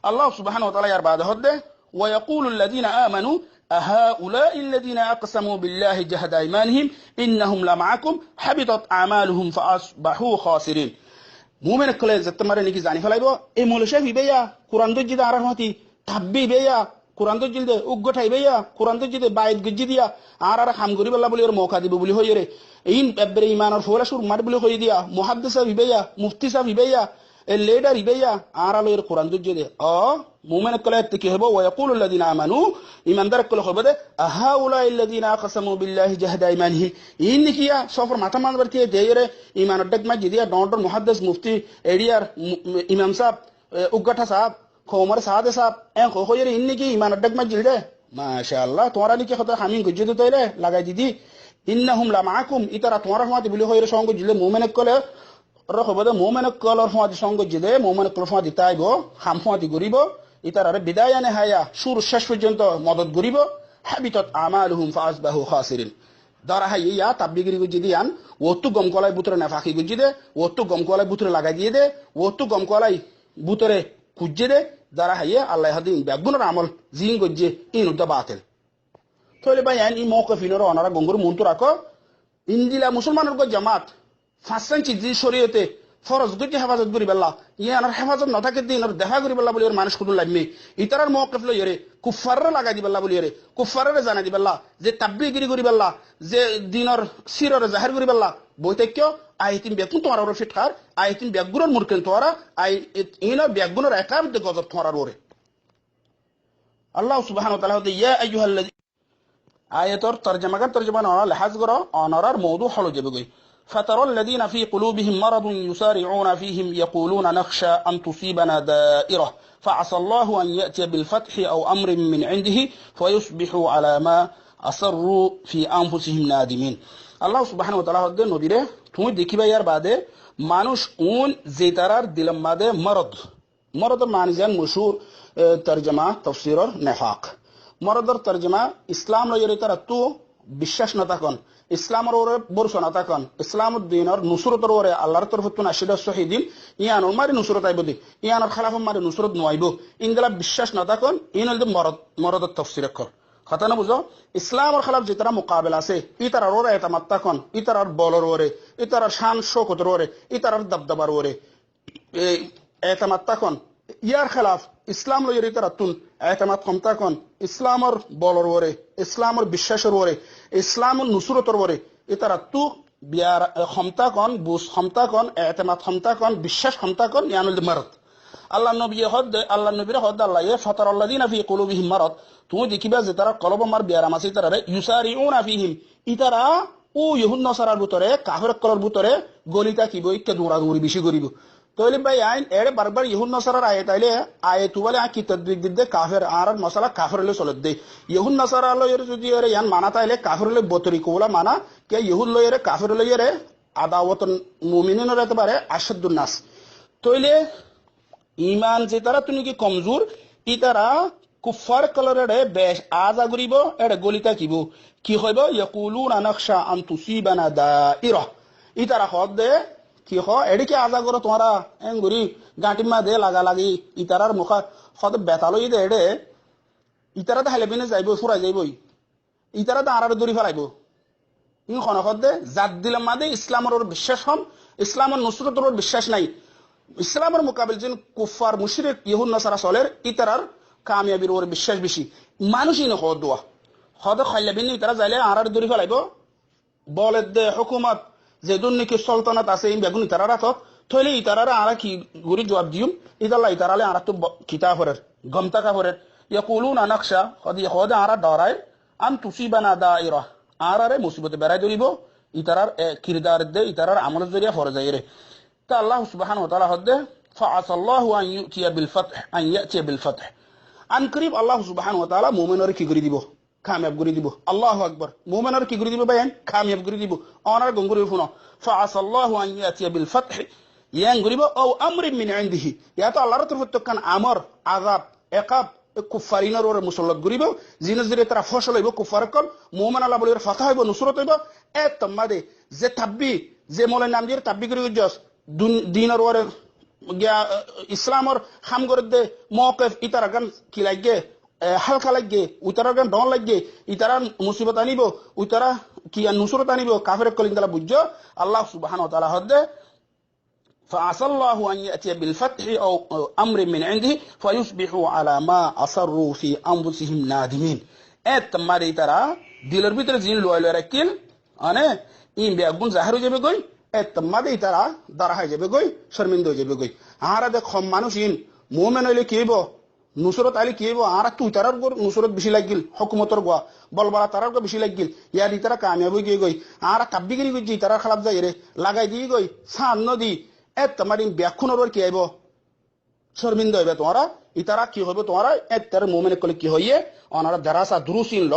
আল্লাহ সুবহানাহু ওয়া তাআলা ইয়ার বাদে হদ্দে ওয়া ইয়াকুলুল লাযিনা আমানু أهؤلاء الذين أقسموا بالله جهد أيمانهم إنهم لمعكم حبطت أعمالهم فأصبحوا خاسرين মুমিন কলে যেতমারে নাকি জানি ফেলাইব এই মৌলশা হইবেয়া কোরআন দজ্জিদে আরার মতি তাব্বি বেয়া কোরআন দজ্জিদে উগ্গঠাই বেয়া কোরআন দজ্জিদে বাইত গজ্জি দিয়া আর হাম করি বল্লা বলি ওর মৌকা দিব বলি হইরে ইন এবারে ইমানের ফোলা সুর মার বলি হই দিয়া মুহাদ্দিস হইবেয়া মুফতি সাহেব হইবেয়া এ লেডার হইবেয়া আর আলো এর কোরআন দজ্জিদে মুমিন কলে কি হইব ওয়া ইয়াকুলুল লাযিনা আমানু ইমানদার কলে হইব দে আহাউলা আল্লাযিনা আকসামু বিল্লাহি জাহদা ঈমানহিম ইন কিয়া সফর মাথা মানবার কি দেয়রে ইমানের ডগমা জিদিয়া ডন্ডর মুহাদ্দিস মুফতি এডিয়ার ইমাম সাহেব উগ্গঠা সাহেব খোমর সাদে সাহেব এ হইরে ইন কি ইমানের ডগমা জিলদে মাশাআল্লাহ তোরা নি কি কথা হামি গজ্জিদে তইলে লাগাই দিদি ইন্নাহুম লামাকুম ইতারা তোরা হওয়াতে বলি হইরে সঙ্গ জিলে মুমিন কলে রহবদে মুমিন কলর হওয়াতে সঙ্গ জিলে মুমিন কলর হওয়াতে তাইব হাম হওয়াতে গরিব ইতারারে বিদায় আনে হায়া সুর শেষ পর্যন্ত মদত গরিব হাবিতত আমালুহুম ফাসবাহু খাসিরিন দরা হাই ইয়া তাবলিগিরি গুজি দিয়ান ওতু গম কলাই বুতরে নাফাকি গুজি দে ওতু গম কলাই বুতরে লাগাই দিয়ে দে ওতু গম কলাই বুতরে কুজ্জে দে দরা হাই আল্লাহ হাদিন বেগুনের আমল জিন গজ্জে ইনুদ্দা বাতিল তলে ভাই আইন ই মওকিফিনর অনারা গঙ্গুর মন্তু রাখো ইন্দিলা মুসলমানের গো জামাত ফাসসান চিজি শরীয়তে ফরজ গজ্জে হেফাজত করি বেল্লা ইয়ানার হেফাজত না থাকে দিনর দেখা করি বেল্লা বলি ওর মানুষ কুদুল লাগমি ইতারার মওকিফ লই রে কুফাররে লাগাই দি বেল্লা বলি রে কুফাররে জানা দি বেল্লা যে তাবলিগিরি করি বেল্লা যে দিনর সিররে জাহির করি বেল্লা বইতেক্য আইতিন বেকুন তোমার ওর ফিটকার আইতিন বেগুনের মুরকেন তোরা আই ইনা বেগুনের একাব de গজব তোরার ওরে আল্লাহ সুবহানাহু ওয়া তাআলা ইয়া আইয়ুহাল্লাযী আয়াতর তরজমা না লহাজ করো অনারার মওদু হলো যাবে গই فترى الذين في قلوبهم مرض يسارعون فيهم يقولون نخشى أن تصيبنا دائرة فعسى الله أن يأتي بالفتح أو أمر من عنده فيصبحوا على ما أصروا في أنفسهم نادمين الله سبحانه وتعالى هذا نبيره তুমি দেখিবা ইয়ার বাদে মানুষ উন জেতারার দিলম বাদে মরদ মানিজান মশহুর তরজমা তাফসীরর নিফাক মরদর তরজমা ইসলাম লয়রে তারা তো বিশ্বাস না থাকুন ইসলামের ওরে বর্ষ না থাকুন ইসলামের দিনের নুসরতের ওরে আল্লাহর তরফতুন আশিদা শহীদিন ইয়ানোর মারি নুসরত আইব দি ইয়ানোর খালাফ মারি নুসরত নয়াইব ইনগলা বিশ্বাস না থাকুন ইন হল মরদর তফসির কর কথা না বুঝো ইসলামের খালাফ যেতারা মোকাবেলা আছে ইতারার ওরে এতামাত থাকুন ইতারার বলর ওরে ইতারার শান শৌকতের ওরে ইতারার দবদবার ওরে এতামাত থাকুন ইয়ার খেলাফ ইসলাম লইয়ের ইতারাতুন এতামাত কম থাকুন ইসলামের বলর ওরে ইসলামের বিশ্বাসের ওরে ইসলামের নুসরতর ওরে ইতারাতু বিয়ার ক্ষমতা কন বুস ক্ষমতা কন এতামাত ক্ষমতা কন বিশ্বাস ক্ষমতা কন ইয়ানুল মারদ আল্লাহ নবী হদ আল্লাহ ফাতারাল্লাযিনা ফি কুলুবিহিম মারাদ তুমি দেখিবা যে তারা কলব মার বিয়ারাম আছে তারা ইউসারিউনা ফিহিম ইতারা ও ইহুদ নসারার ভিতরে কাফের কলর ভিতরে গলিতা কিব ইকে দৌড়াদৌড়ি বেশি করিব তইলে ভাই আইন এড়ে বারবার ইহুদ নসারার আয়াত আইলে আয়াতু বলে কি তদবিক দিদে কাফের আর মশলা কাফের হলে চলে দে ইহুদ নসারা লয়ের যদি এর ইয়ান মানা তাইলে কাফের হলে বতরি কোলা মানা কে ইহুদ লয়ের কাফের লয়ের আদাওয়াত মুমিনিনের এতবারে আশাদুন নাস তইলে ইমান যে তারা তুমি কি কমজোর ই তারা কুফার কলরে বেশ আজা করিব এড়ে গলিতা কিব কি হইব ইয়াকুলুনা নাখশা আন তুসিবানা দাইরা ই তারা হদ দে কি হ এডিকে আজা করো তোমরা এঙ্গুরি গাঁটি মা দে লাগা লাগি ইতারার মুখ হদ বেতালই দে এডে ইতারা তো হেলেবিনে যাইব ফুরাই যাইবই ইতারা তো আরারে দড়ি ফেলাইব ই খনখদ দে জাত দিলাম মাদে ইসলামের ওর বিশ্বাস হম ইসলামের নুসরতের ওর বিশ্বাস নাই ইসলামের মোকাবিল যেন কুফার মুশরিক ইহুদ নাসারা চলের ইতারার কামিয়াবির ওর বিশ্বাস বেশি মানুষই না হদ দোয়া হদ খাইলাবিন ইতারা যাইলে আরারে দড়ি ফেলাইব বলে দে হুকুমত যে দুর্নীতি সলতানাত আছে এই বেগুন ইতারা রাখত থইলে ইতারারা আরা কি গুরি জবাব দিউম ইতাল্লা ইতারালে আরা তো কিতাবরের গমতা কাবরের ইয়াকুলুনা নাখশা হদ আরা ডরায় আন তুসিবানা দাইরা আরারে মুসিবতে বেড়াই ধরিব ইতারার কিরদার দে ইতারার আমলের জরিয়া ফরে যায় রে তা আল্লাহ সুবহানাহু ওয়া তাআলা হদে ফাআসাল্লাহু আন ইউতিয়া বিল ফাতহ আন ইয়াতিয়া বিল ফাতহ আন করিব আল্লাহ সুবহানাহু ওয়া তাআলা মুমিনরে কি করে দিব কামিয়াব করে দিব আল্লাহু আকবার মুমিনরে কি করে দিব ভাই কামিয়াব করে দিব অনার গঙ্গুরি ফুনো ফাআসাল্লাহু আন ইয়াতিয়া বিল ফাতহ ইয়ান গরিব ও আমরিন মিন ইনদিহি ইয়া তো আল্লাহর তরফ থেকে কান আমর আযাব ইকাব কুফারিনের ওরে মুসল্লাত গরিব জিনে জিরে তারা ফসল হইব কুফার কল মুমিন আল্লাহ বলির ফাতহ হইব নুসরত হইব এ তমাদে যে তাব্বি যে মোলে নাম দিয়ে তাব্বি করে জস দিনের ওরে গিয়া ইসলামর খাম করে দে মওকিফ ইতারা গান কি লাগে হালকা লাগে উতারা গান ডন লাগে ইতারা মুসিবত আনিব উতারা কি নুসরত আনিব কাফের কলিন তালা বুঝছো আল্লাহ সুবহানাহু ওয়া তাআলা হদে فعسى الله أن يأتي بالفتح أو أمر من عنده فيصبحوا على ما أصروا في أنفسهم نادمين تماري ترى দিলের ভিতরে জিন লয় লয় রাখিল আনে ইন বেগুন জাহির হয়ে যাবে গই তমাদে তারা দাঁড়া হয়ে যাবে গই শর্মিন্দা হয়ে যাবে গই আরা দেখ মানুষ ইন মুমিন হইলে কি হইব নুসরত আলী কি হইব আরা তুই তারার নুসরত বেশি লাগিল হুকুমতর গোয়া বলবালা তারার বেশি লাগিল ইয়ার ইতারা কামিয়াব হয়ে গই আরা কাব্বিগিরি গই তারা খারাপ যাই রে লাগাই দিয়ে গই সান নদী তোমার ব্যাখ্যানোর কি আইব শর্মিন্দা হইবে তোমারা ইতারা কি হইবে তোমারা তার মুমিন কলে কি হইয়ে অনারা দারাসা দুরুসিন ল